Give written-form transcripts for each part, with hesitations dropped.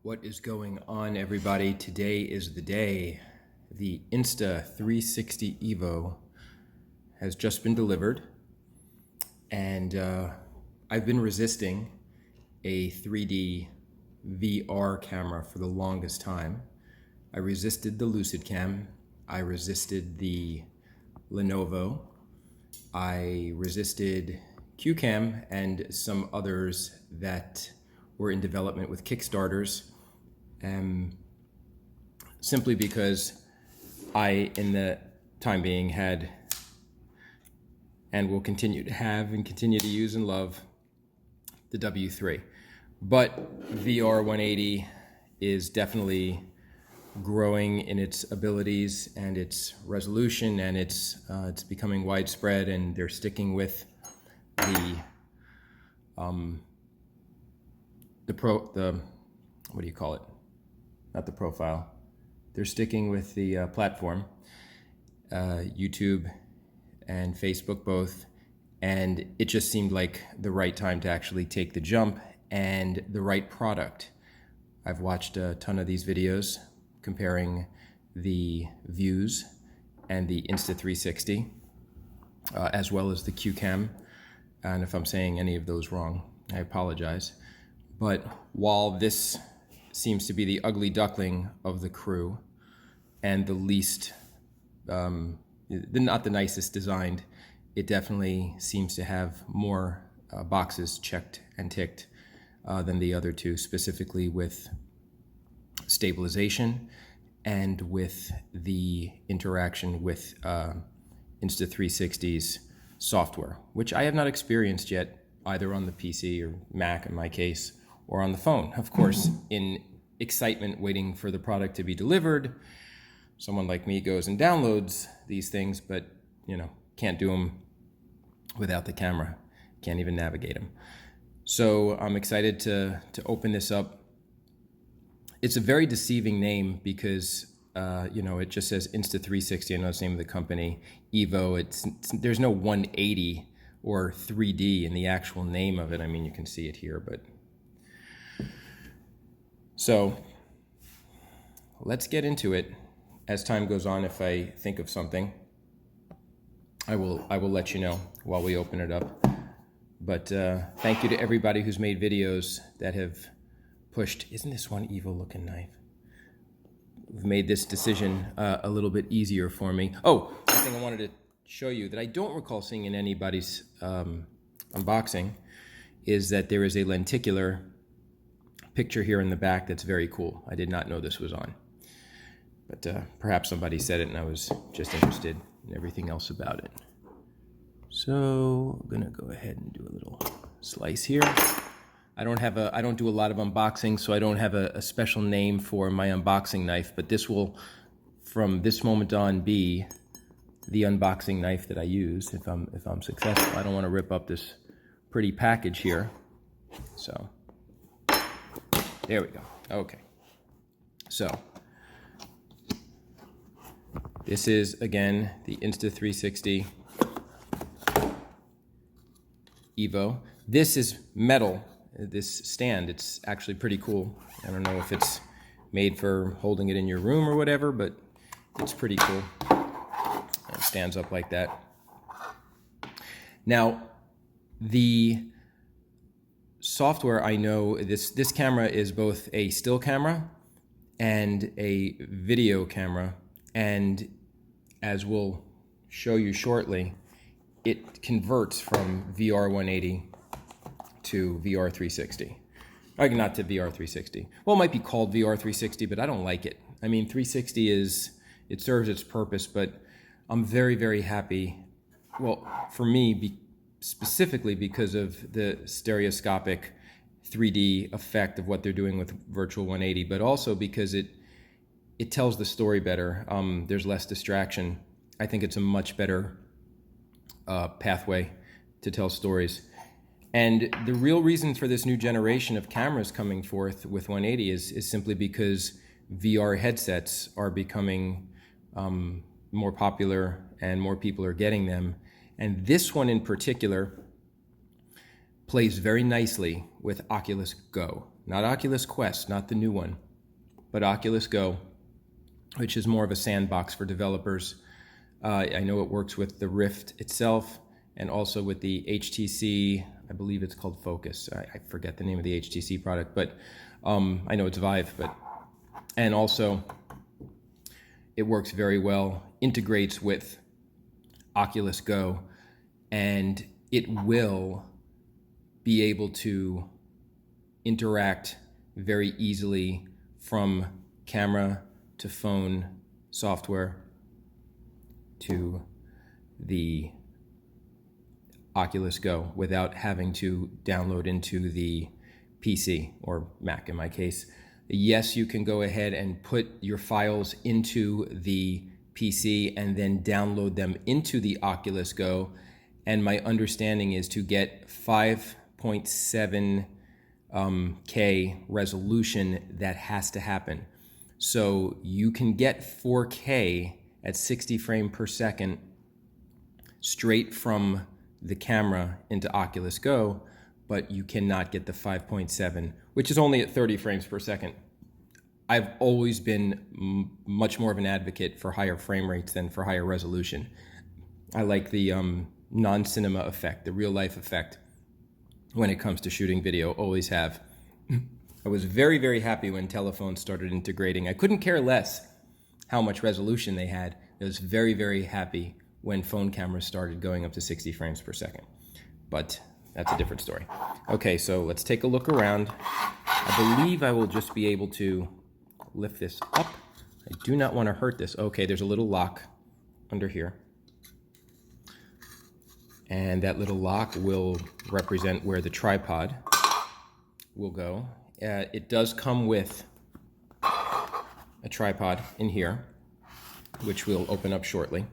What is going on, everybody? Today is the day. The Insta360 EVO has just been delivered, and I've been resisting a 3D VR camera for the longest time. I resisted the Lucid Cam. I resisted the Lenovo. I resisted QCam and some others that were in development with Kickstarters, simply because I, in the time being, had and will continue to have and continue to use and love the W3. But VR 180 is definitely growing in its abilities and its resolution, and it's becoming widespread, and they're sticking with the what do you call it? Not the profile. They're sticking with the platform, YouTube and Facebook both, and it just seemed like the right time to actually take the jump and the right product. I've watched a ton of these videos comparing the views and the Insta360, as well as the QCam, and if I'm saying any of those wrong, I apologize. But while this seems to be the ugly duckling of the crew and the least, not the nicest designed, it definitely seems to have more boxes checked and ticked than the other two, specifically with stabilization and with the interaction with Insta360's software, which I have not experienced yet, either on the PC or Mac in my case, or on the phone. Of course, in excitement waiting for the product to be delivered, someone like me goes and downloads these things, but can't do them without the camera, can't even navigate them. So I'm excited to open this up. It's a very deceiving name because it just says Insta360. I know it's the name of the company, EVO. There's no 180 or 3D in the actual name of it. I mean, you can see it here, but so let's get into it. As time goes on, if I think of something, I will let you know while we open it up. But thank you to everybody who's made videos that have pushed. Isn't this one evil looking knife? We've made this decision a little bit easier for me. Oh, one thing I wanted to show you that I don't recall seeing in anybody's unboxing is that there is a lenticular picture here in the back that's very cool. I did not know this was on, but perhaps somebody said it and I was just interested in everything else about it. So I'm gonna go ahead and do a little slice here. I don't do a lot of unboxing, so I don't have a special name for my unboxing knife, but this will, from this moment on, be the unboxing knife that I use if I'm successful. I don't want to rip up this pretty package here. So there we go. Okay. So this is, again, the Insta360 EVO. This is metal, this stand. It's actually pretty cool. I don't know if it's made for holding it in your room or whatever, but it's pretty cool. It stands up like that. Now, the software, I know this camera is both a still camera and a video camera, and as we'll show you shortly, it converts from VR 180 to VR 360. Not to VR 360. Well, it might be called VR 360, but I don't like it. I mean, 360 it serves its purpose, but I'm very, very happy. Well, for me, specifically because of the stereoscopic 3D effect of what they're doing with Virtual 180, but also because it tells the story better. There's less distraction. I think it's a much better pathway to tell stories. And the real reason for this new generation of cameras coming forth with 180 is simply because VR headsets are becoming more popular and more people are getting them. And this one in particular plays very nicely with Oculus Go. not Oculus Quest, not the new one, but Oculus Go, which is more of a sandbox for developers. I know it works with the Rift itself and also with the HTC, I believe it's called Focus. I forget the name of the HTC product, but I know it's Vive, and also it works very well, integrates with Oculus Go, and it will be able to interact very easily from camera to phone software to the Oculus Go without having to download into the PC or Mac in my case. Yes, you can go ahead and put your files into the PC and then download them into the Oculus Go. And my understanding is to get 5.7 K resolution, that has to happen. So you can get 4K at 60 frames per second straight from the camera into Oculus Go, but you cannot get the 5.7, which is only at 30 frames per second. I've always been much more of an advocate for higher frame rates than for higher resolution. I like the non-cinema effect, the real life effect when it comes to shooting video, always have. I was very, very happy when telephones started integrating. I couldn't care less how much resolution they had. I was very, very happy when phone cameras started going up to 60 frames per second. But that's a different story. Okay, so let's take a look around. I believe I will just be able to lift this up. I do not want to hurt this. Okay, there's a little lock under here. And that little lock will represent where the tripod will go. It does come with a tripod in here, which we'll open up shortly.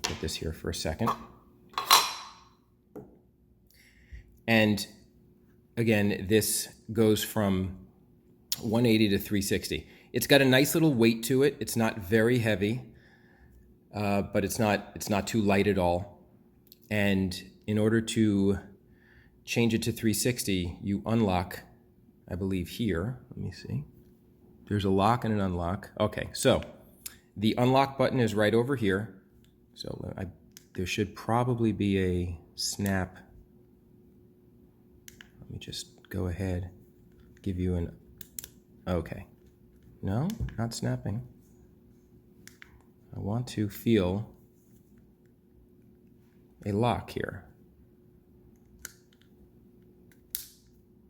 Put this here for a second. And again, this goes from 180 to 360. It's got a nice little weight to it. It's not very heavy, but it's not too light at all. And in order to change it to 360, you unlock, I believe here. Let me see. There's a lock and an unlock. Okay, so the unlock button is right over here. So there should probably be a snap. Let me just go ahead, give you an, okay. No, not snapping. I want to feel a lock here.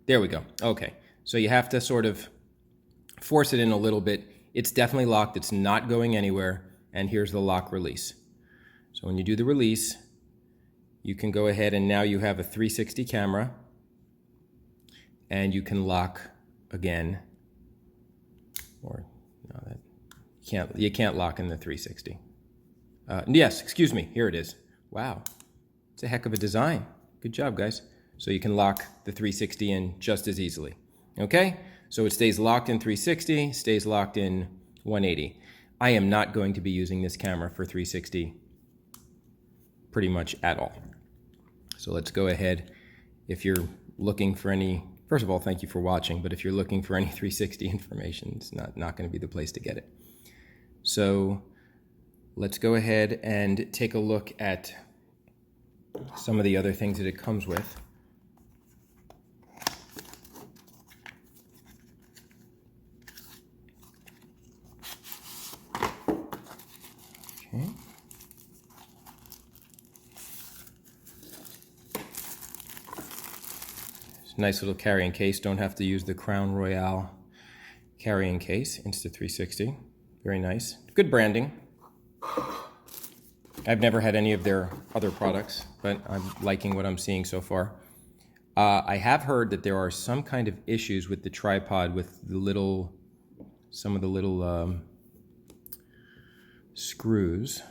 There we go. Okay, so you have to sort of force it in a little bit. It's definitely locked. It's not going anywhere. And here's the lock release. So when you do the release, you can go ahead and now you have a 360 camera, and you can lock again. Or no, that you can't lock in the 360. Yes, excuse me. Here it is. Wow, it's a heck of a design. Good job, guys. So you can lock the 360 in just as easily. Okay, so it stays locked in 360, stays locked in 180. I am not going to be using this camera for 360 pretty much at all. So let's go ahead. If you're looking for any, first of all, thank you for watching, but if you're looking for any 360 information, it's not going to be the place to get it. So let's go ahead and take a look at some of the other things that it comes with. Okay. It's a nice little carrying case. Don't have to use the Crown Royale carrying case. Insta360. Very nice. Good branding. I've never had any of their other products, but I'm liking what I'm seeing so far. I have heard that there are some kind of issues with the tripod with the some of the little screws.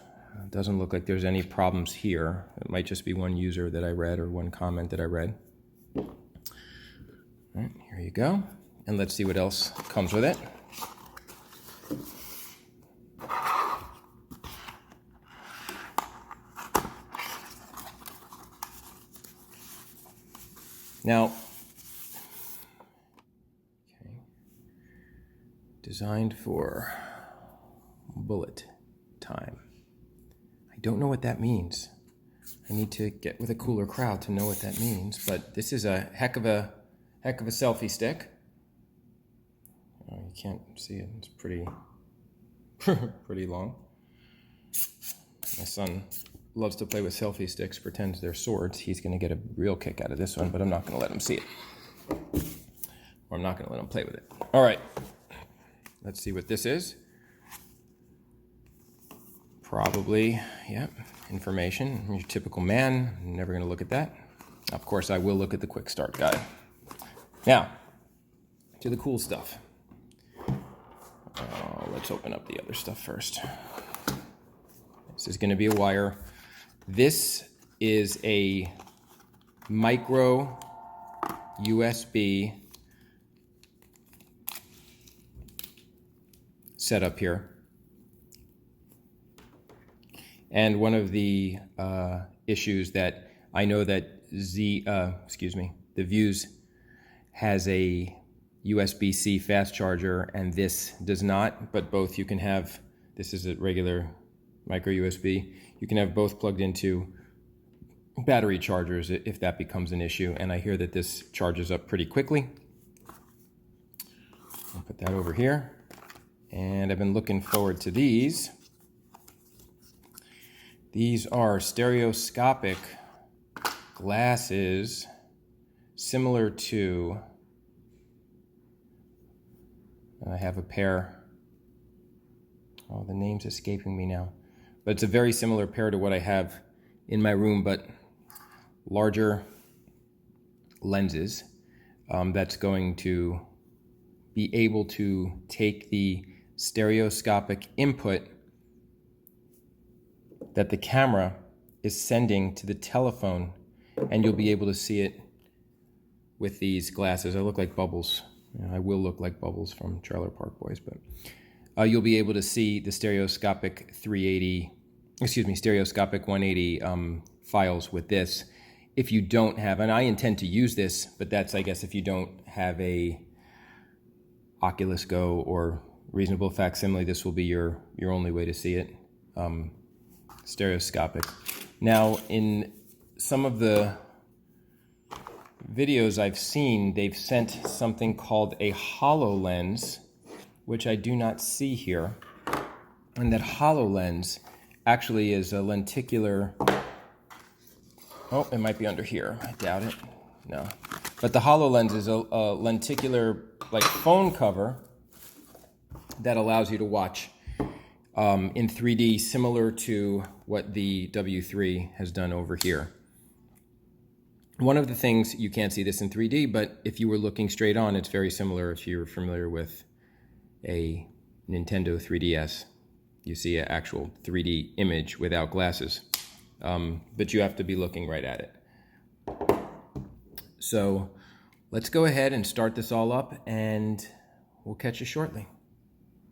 It doesn't look like there's any problems here. It might just be one user that I read or one comment that I read. All right, here you go. And let's see what else comes with it. Now, Designed for bullet time. I don't know what that means. I need to get with a cooler crowd to know what that means, but this is a heck of a selfie stick. Oh, you can't see it. It's pretty pretty long. My son loves to play with selfie sticks, pretends they're swords. He's going to get a real kick out of this one, but I'm not going to let him see it. Or I'm not going to let him play with it. All right. Let's see what this is. Probably, yeah, information. Your typical man. I'm never going to look at that. Of course, I will look at the quick start guide. Now, to the cool stuff. Let's open up the other stuff first. This is going to be a wire. This is a micro USB setup here. And one of the issues that I know that the Views has a USB-C fast charger, and this does not, but both you can have. This is a regular micro USB. You can have both plugged into battery chargers if that becomes an issue, and I hear that this charges up pretty quickly. I'll put that over here, and I've been looking forward to these. These are stereoscopic glasses similar to, I have a pair, oh, the name's escaping me now, but it's a very similar pair to what I have in my room, but larger lenses that's going to be able to take the stereoscopic input that the camera is sending to the telephone, and you'll be able to see it with these glasses. I look like Bubbles. I will look like Bubbles from Trailer Park Boys, but you'll be able to see the stereoscopic 180 files with this. If you don't have, and I intend to use this, but that's, I guess, if you don't have a Oculus Go or reasonable facsimile, this will be your only way to see it. Stereoscopic. Now, in some of the videos I've seen, they've sent something called a HoloLens, which I do not see here. And that HoloLens actually is a lenticular, oh, it might be under here. I doubt it. No. But the HoloLens is a lenticular, like, phone cover that allows you to watch in 3D, similar to what the W3 has done over here. One of the things, you can't see this in 3D, but if you were looking straight on, it's very similar if you're familiar with a Nintendo 3DS. You see an actual 3D image without glasses, but you have to be looking right at it. So let's go ahead and start this all up, and we'll catch you shortly.